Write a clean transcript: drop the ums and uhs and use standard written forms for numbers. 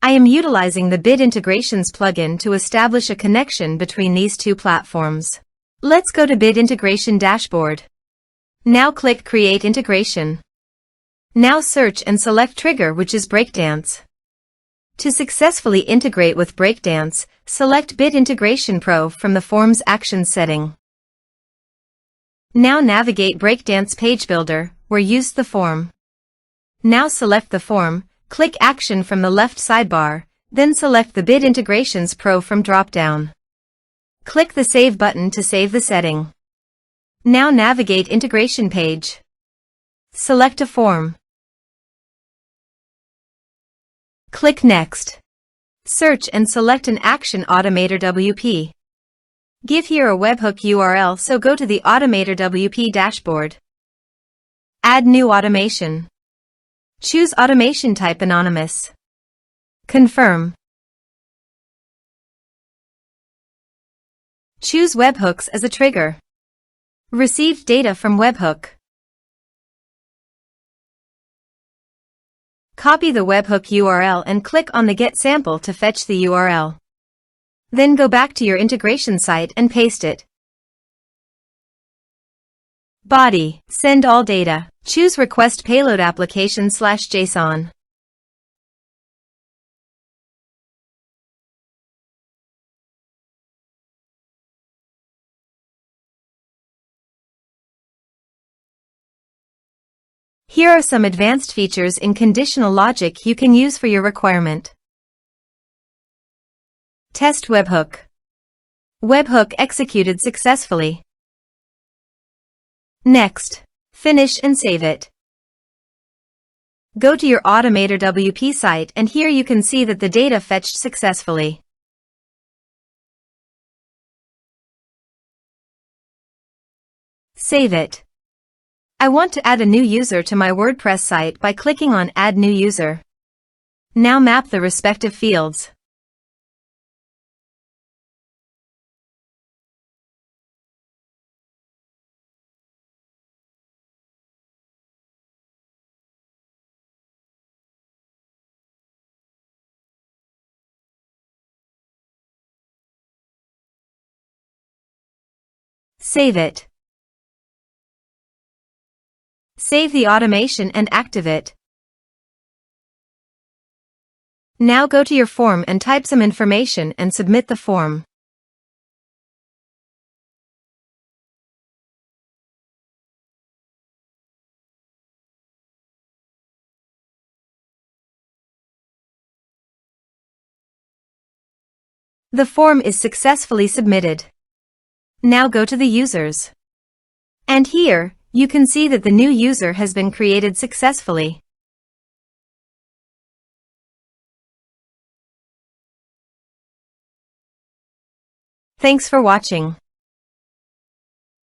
I am utilizing the Bit Integrations plugin to establish a connection between these two platforms. Let's go to Bit Integration Dashboard. Now click Create Integration. Now search and select Trigger, which is Breakdance. To successfully integrate with Breakdance, select Bit Integration Pro from the Forms Actions setting. Now navigate Breakdance Page Builder, where use the form. Now select the form, click Action from the left sidebar, then select the Bit Integrations Pro from drop-down. Click the Save button to save the setting. Now navigate Integration Page. Select a form. Click Next. Search and select an action AutomatorWP. Give here a webhook URL, so go to the AutomatorWP dashboard. Add new automation. Choose automation type anonymous. Confirm. Choose webhooks as a trigger. Receive data from webhook. Copy the webhook URL and click on the Get Sample to fetch the URL. Then go back to your integration site and paste it. Body, send all data. Choose Request Payload Application/JSON. Here are some advanced features in conditional logic you can use for your requirement. Test webhook. Webhook executed successfully. Next. Finish and save it. Go to your AutomatorWP site and here you can see that the data fetched successfully. Save it. I want to add a new user to my WordPress site by clicking on Add New User. Now map the respective fields. Save it. Save the automation and active it. Now go to your form and type some information and submit the form. The form is successfully submitted. Now go to the users. And here, you can see that the new user has been created successfully. Thanks for watching.